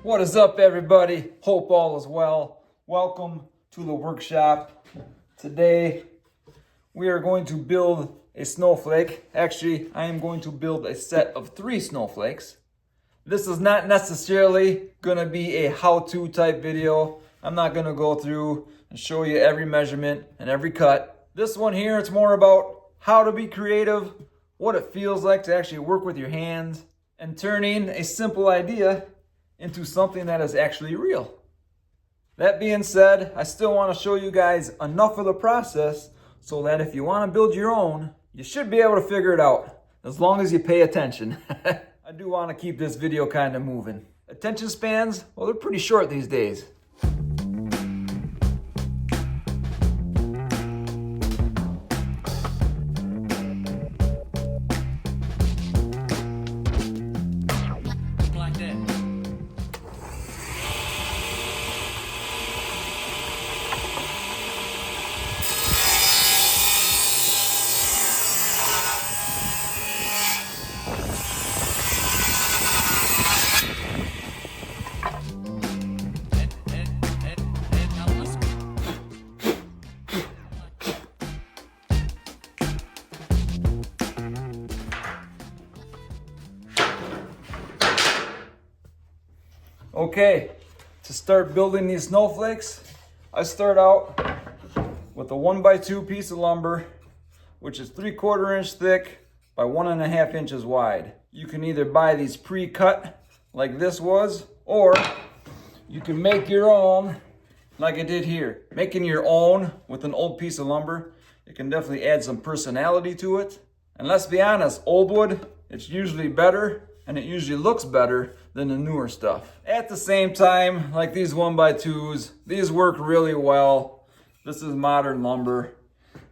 What is up, everybody? Hope all is well. Welcome to the workshop. Today we are going to build a snowflake. Actually, I am going to build a set of 3 snowflakes. This is not necessarily going to be a how-to type video. I'm not going to go through and show you every measurement and every cut. This one here, it's more about how to be creative, what it feels like to actually work with your hands, and turning a simple idea into something that is actually real. That being said, I still want to show you guys enough of the process so that if you want to build your own, you should be able to figure it out, as long as you pay attention. I do want to keep this video kind of moving. Attention spans, well, they're pretty short these days. Okay, to start building these snowflakes, I start out with a 1x2 piece of lumber, which is 3/4 inch thick by 1.5 inches wide. You can either buy these pre-cut like this was, or you can make your own like I did here. Making your own with an old piece of lumber, it can definitely add some personality to it. And let's be honest, old wood, it's usually better and it usually looks better than the newer stuff. At the same time, like these 1x2s, these work really well. This is modern lumber.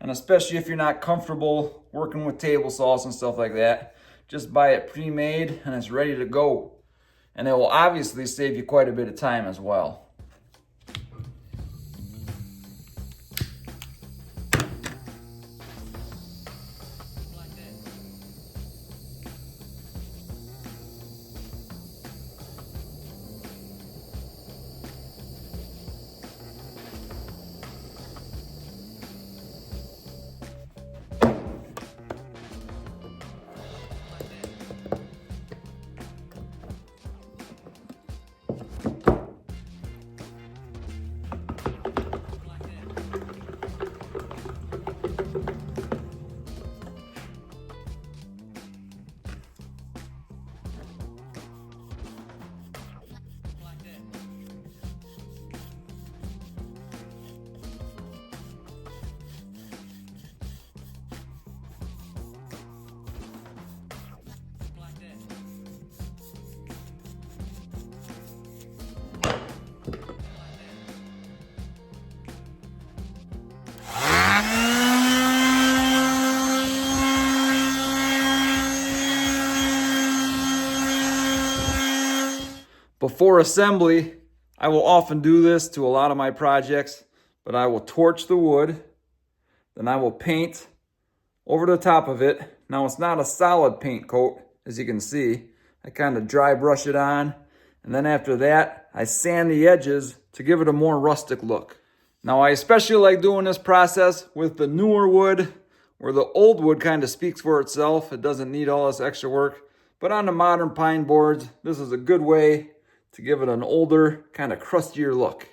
And especially if you're not comfortable working with table saws and stuff like that, just buy it pre-made and it's ready to go. And it will obviously save you quite a bit of time as well. Before assembly, I will often do this to a lot of my projects, but I will torch the wood, then I will paint over the top of it. Now it's not a solid paint coat, as you can see. I kind of dry brush it on, and then after that, I sand the edges to give it a more rustic look. Now I especially like doing this process with the newer wood, where the old wood kind of speaks for itself. It doesn't need all this extra work. But on the modern pine boards, this is a good way to give it an older, kind of crustier look.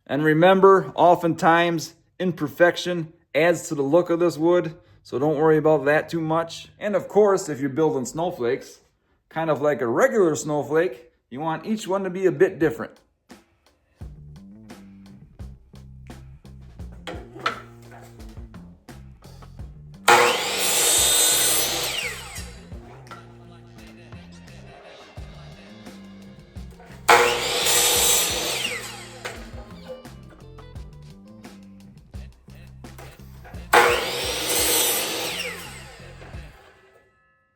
And remember, oftentimes, imperfection adds to the look of this wood, so don't worry about that too much. And of course, if you're building snowflakes, kind of like a regular snowflake, you want each one to be a bit different.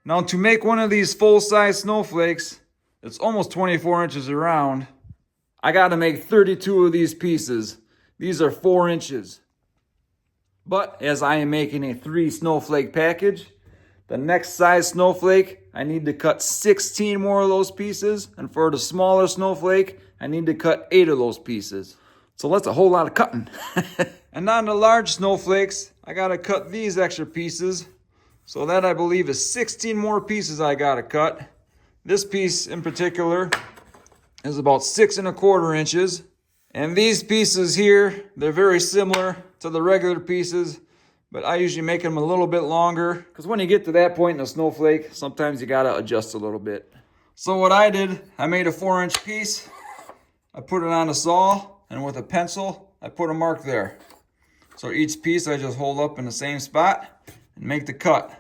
Now to make one of these full-size snowflakes, it's almost 24 inches around, I got to make 32 of these pieces. These are 4 inches. But as I am making a 3 snowflake package, the next size snowflake, I need to cut 16 more of those pieces. And for the smaller snowflake, I need to cut 8 of those pieces. So that's a whole lot of cutting. And on the large snowflakes, I gotta cut these extra pieces. So that I believe is 16 more pieces I gotta cut. This piece in particular is about 6 1/4 inches. And these pieces here, they're very similar to the regular pieces, but I usually make them a little bit longer because when you get to that point in a snowflake, sometimes you gotta adjust a little bit. So what I did, I made a 4-inch piece. I put it on a saw, and with a pencil, I put a mark there. So each piece I just hold up in the same spot and make the cut.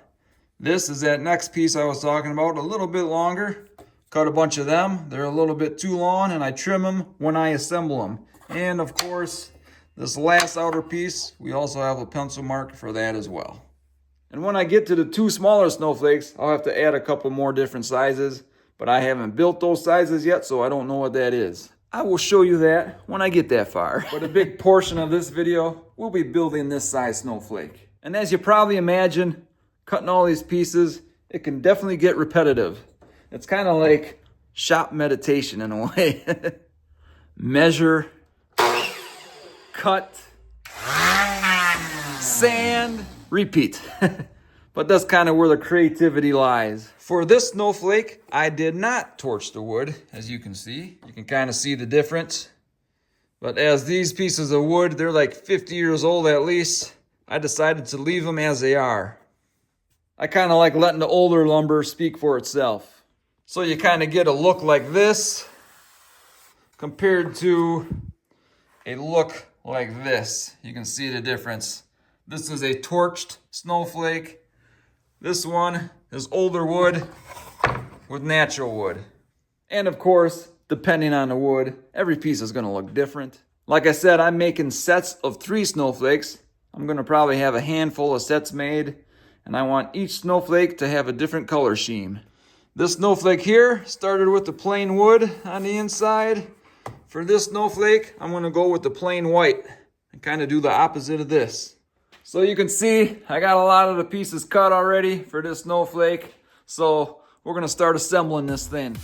This is that next piece I was talking about, a little bit longer. Cut a bunch of them. They're a little bit too long, and I trim them when I assemble them. And of course, this last outer piece, we also have a pencil mark for that as well. And when I get to the 2 smaller snowflakes, I'll have to add a couple more different sizes, but I haven't built those sizes yet, so I don't know what that is. I will show you that when I get that far. But a big portion of this video, we'll be building this size snowflake. And as you probably imagine, cutting all these pieces, it can definitely get repetitive. It's kind of like shop meditation in a way. Measure, cut, sand, repeat. But that's kind of where the creativity lies. For this snowflake, I did not torch the wood, as you can see. You can kind of see the difference. But as these pieces of wood, they're like 50 years old at least, I decided to leave them as they are. I kind of like letting the older lumber speak for itself. So you kind of get a look like this compared to a look like this. You can see the difference. This is a torched snowflake. This one is older wood with natural wood. And of course, depending on the wood, every piece is going to look different. Like I said, I'm making sets of 3 snowflakes. I'm going to probably have a handful of sets made, and I want each snowflake to have a different color scheme. This snowflake here started with the plain wood on the inside. For this snowflake, I'm going to go with the plain white and kind of do the opposite of this. So you can see I got a lot of the pieces cut already for this snowflake. So we're going to start assembling this thing.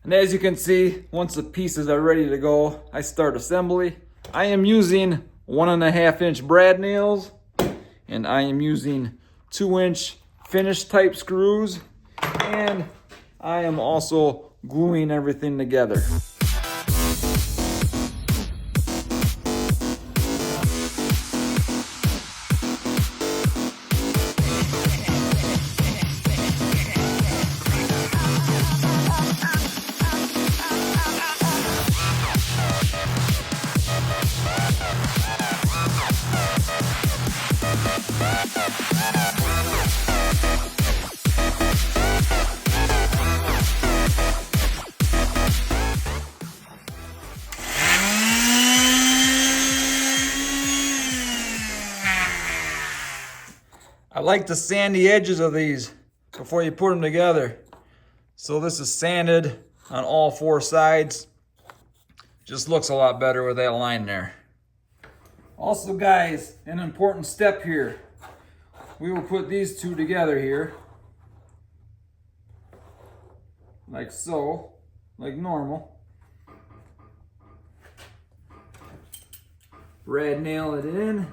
And as you can see, once the pieces are ready to go, I start assembly. I am using 1.5 inch brad nails, and I am using 2-inch finish type screws, and I am also gluing everything together. I like to sand the edges of these before you put them together. So this is sanded on all four sides. Just looks a lot better with that line there. Also guys, an important step here. We will put these two together here. Like so, like normal. Brad nail it in.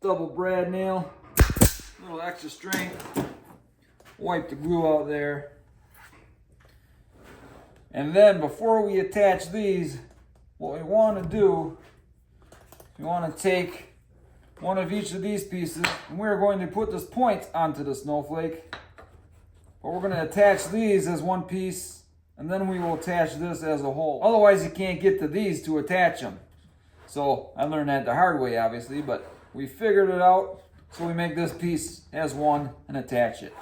Double brad nail. A little extra strength. Wipe the glue out there. And then before we attach these, what we want to do, we want to take one of each of these pieces, and we're going to put this point onto the snowflake. But we're going to attach these as one piece, and then we will attach this as a whole. Otherwise you can't get to these to attach them. So I learned that the hard way obviously, but we figured it out. So we make this piece as one and attach it.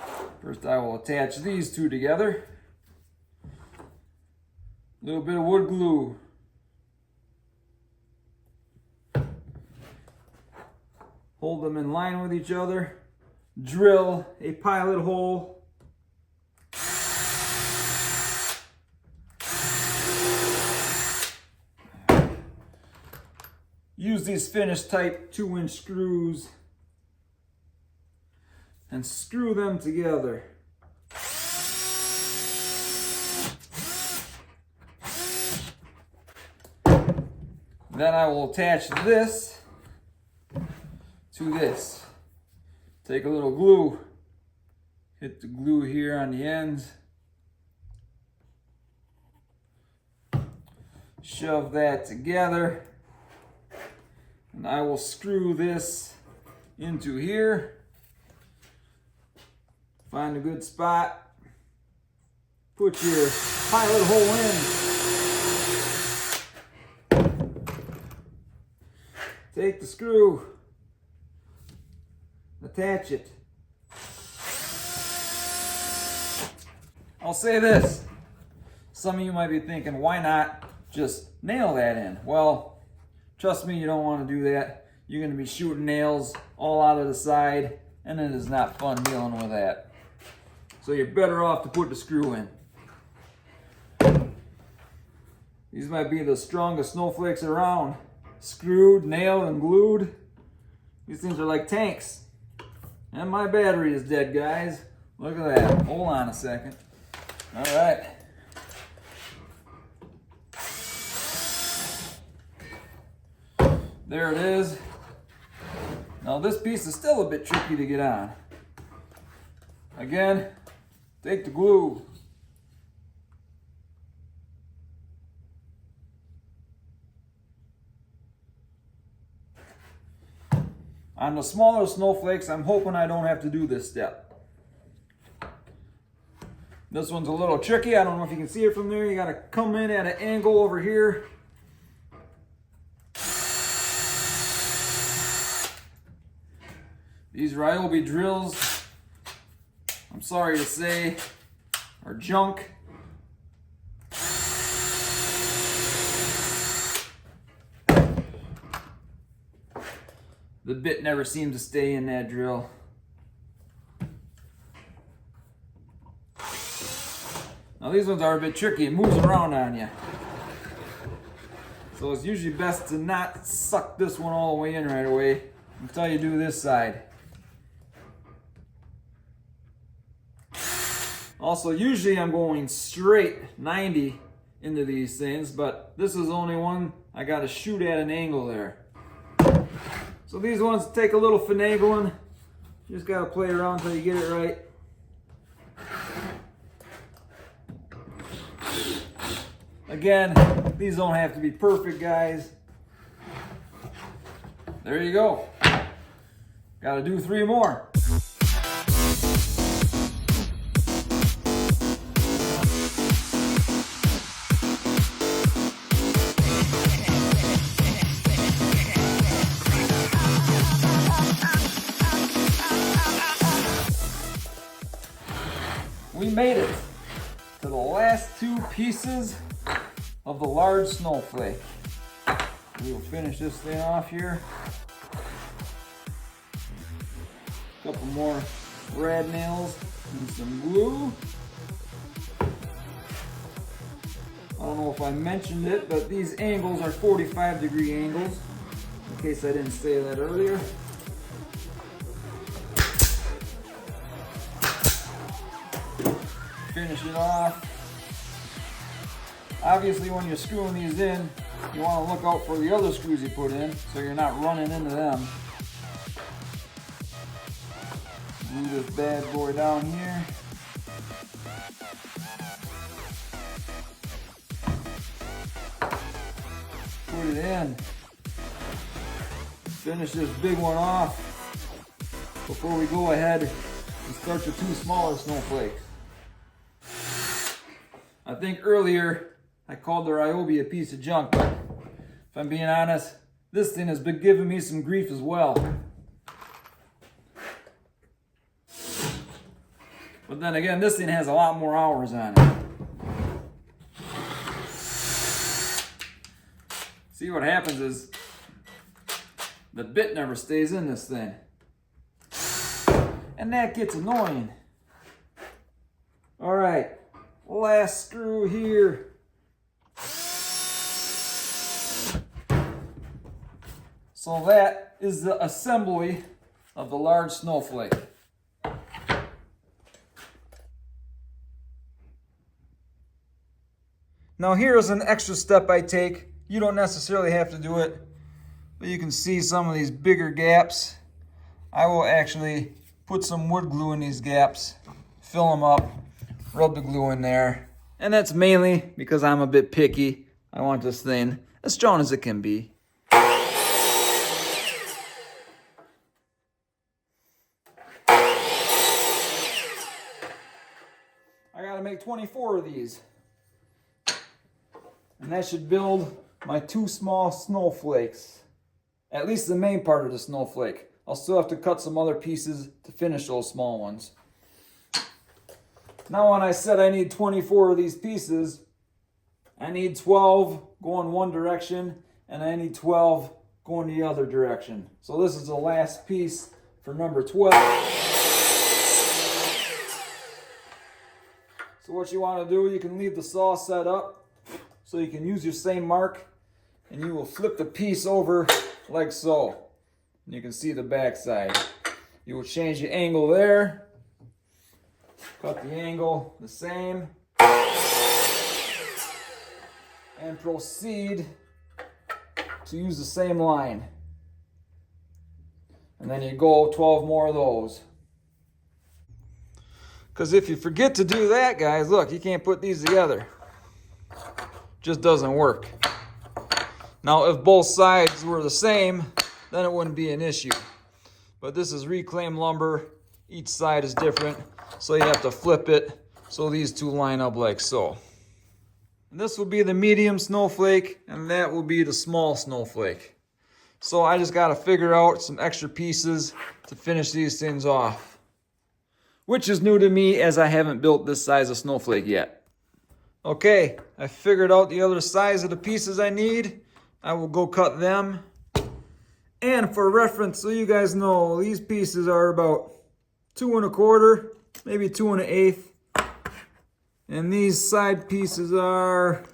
First I will attach these two together. A little bit of wood glue. Hold them in line with each other. Drill a pilot hole. Use these finish type 2-inch screws and screw them together. Then I will attach this to this. Take a little glue, hit the glue here on the ends, shove that together, and I will screw this into here. Find a good spot, put your pilot hole in. Take the screw, attach it. I'll say this, some of you might be thinking, why not just nail that in? Well, trust me, you don't want to do that. You're going to be shooting nails all out of the side, and it is not fun dealing with that. So you're better off to put the screw in. These might be the strongest snowflakes around. Screwed, nailed, and glued. These things are like tanks. And my battery is dead, guys. Look at that. Hold on a second. All right. There it is. Now this piece is still a bit tricky to get on. Again, take the glue. On the smaller snowflakes, I'm hoping I don't have to do this step. This one's a little tricky. I don't know if you can see it from there. You got to come in at an angle over here. These Ryobi drills, I'm sorry to say, are junk. The bit never seems to stay in that drill. Now these ones are a bit tricky. It moves around on you. So it's usually best to not suck this one all the way in right away until you do this side. Also, usually I'm going straight 90 into these things, but this is only one I got to shoot at an angle there. So these ones take a little finagling. You just got to play around until you get it right. Again, these don't have to be perfect, guys. There you go. Got to do 3 more. we made it to the last two pieces of the large snowflake. We will finish this thing off here. A couple more rad nails and some glue. I don't know if I mentioned it, but these angles are 45-degree angles, in case I didn't say that earlier. Finish it off. Obviously, when you're screwing these in, you want to look out for the other screws you put in, so you're not running into them. Glue this bad boy down here. Put it in. Finish this big one off before we go ahead and start the two smaller snowflakes. I think earlier I called the Ryobi a piece of junk, but if I'm being honest, this thing has been giving me some grief as well. But then again, this thing has a lot more hours on it. See, what happens is the bit never stays in this thing. And that gets annoying. All right, last screw here. So that is the assembly of the large snowflake. Now here's an extra step I take. You don't necessarily have to do it, but you can see some of these bigger gaps. I will actually put some wood glue in these gaps, fill them up, rub the glue in there. And that's mainly because I'm a bit picky. I want this thing as strong as it can be. I gotta make 24 of these. And that should build my two small snowflakes. At least the main part of the snowflake. I'll still have to cut some other pieces to finish those small ones. Now when I said I need 24 of these pieces, I need 12 going one direction and I need 12 going the other direction. So this is the last piece for number 12. So what you want to do, you can leave the saw set up so you can use your same mark, and you will flip the piece over like so. And you can see the back side. You will change the angle there. Cut the angle the same. And proceed to use the same line. And then you go 12 more of those. Because if you forget to do that, guys, look, you can't put these together. Just doesn't work. Now, if both sides were the same, then it wouldn't be an issue. But this is reclaimed lumber. Each side is different, so you have to flip it so these two line up like so. And this will be the medium snowflake, and that will be the small snowflake. So I just got to figure out some extra pieces to finish these things off, which is new to me as I haven't built this size of snowflake yet. Okay, I figured out the other size of the pieces I need. I will go cut them. And for reference, so you guys know, these pieces are about 2 1/4, maybe 2 1/8. And these side pieces are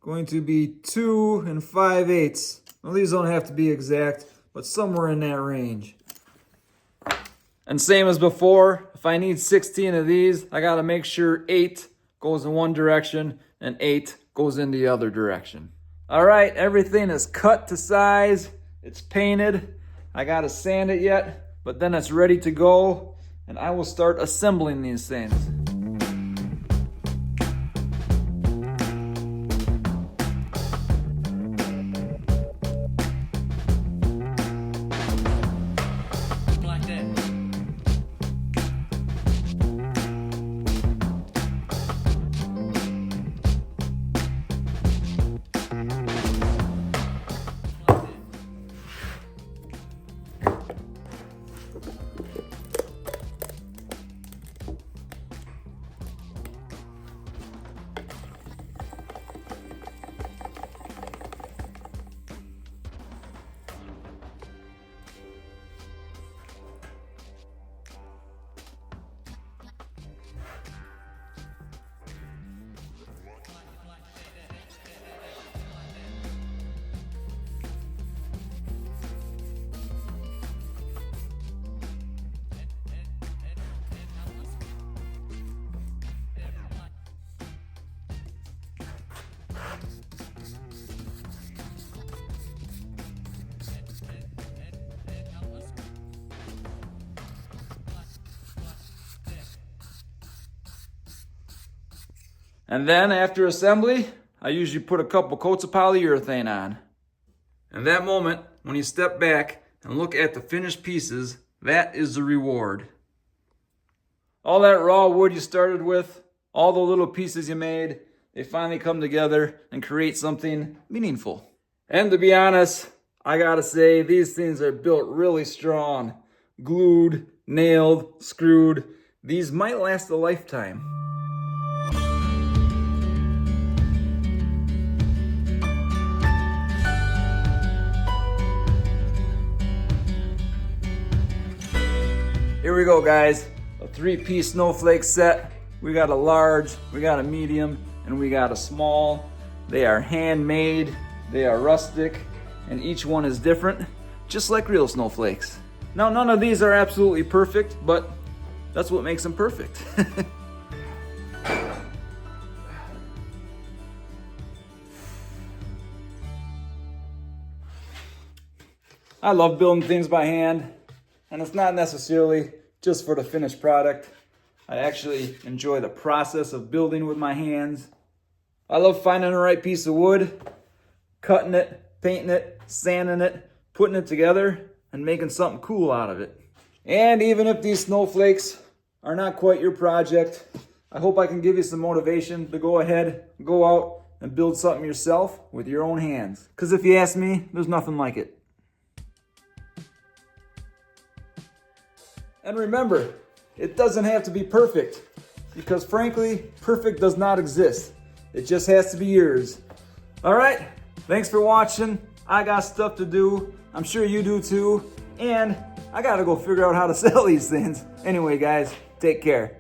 going to be 2 5/8. Well, these don't have to be exact, but somewhere in that range. And same as before, if I need 16 of these, I gotta make sure 8 goes in one direction and 8 goes in the other direction. All right, everything is cut to size. It's painted. I gotta sand it yet, but then it's ready to go, and I will start assembling these things. And then after assembly, I usually put a couple coats of polyurethane on. And that moment, when you step back and look at the finished pieces, that is the reward. All that raw wood you started with, all the little pieces you made, they finally come together and create something meaningful. And to be honest, I gotta say, these things are built really strong. Glued, nailed, screwed. These might last a lifetime. Here we go, guys. A 3-piece snowflake set. We got a large, we got a medium, and we got a small. They are handmade, they are rustic, and each one is different, just like real snowflakes. Now, none of these are absolutely perfect, but that's what makes them perfect. I love building things by hand, and it's not necessarily just for the finished product. I actually enjoy the process of building with my hands. I love finding the right piece of wood, cutting it, painting it, sanding it, putting it together, and making something cool out of it. And even if these snowflakes are not quite your project, I hope I can give you some motivation to go ahead, go out, and build something yourself with your own hands. Because if you ask me, there's nothing like it. And remember, it doesn't have to be perfect, because frankly, perfect does not exist. It just has to be yours. All right, thanks for watching. I got stuff to do. I'm sure you do too. And I gotta go figure out how to sell these things. Anyway, guys, take care.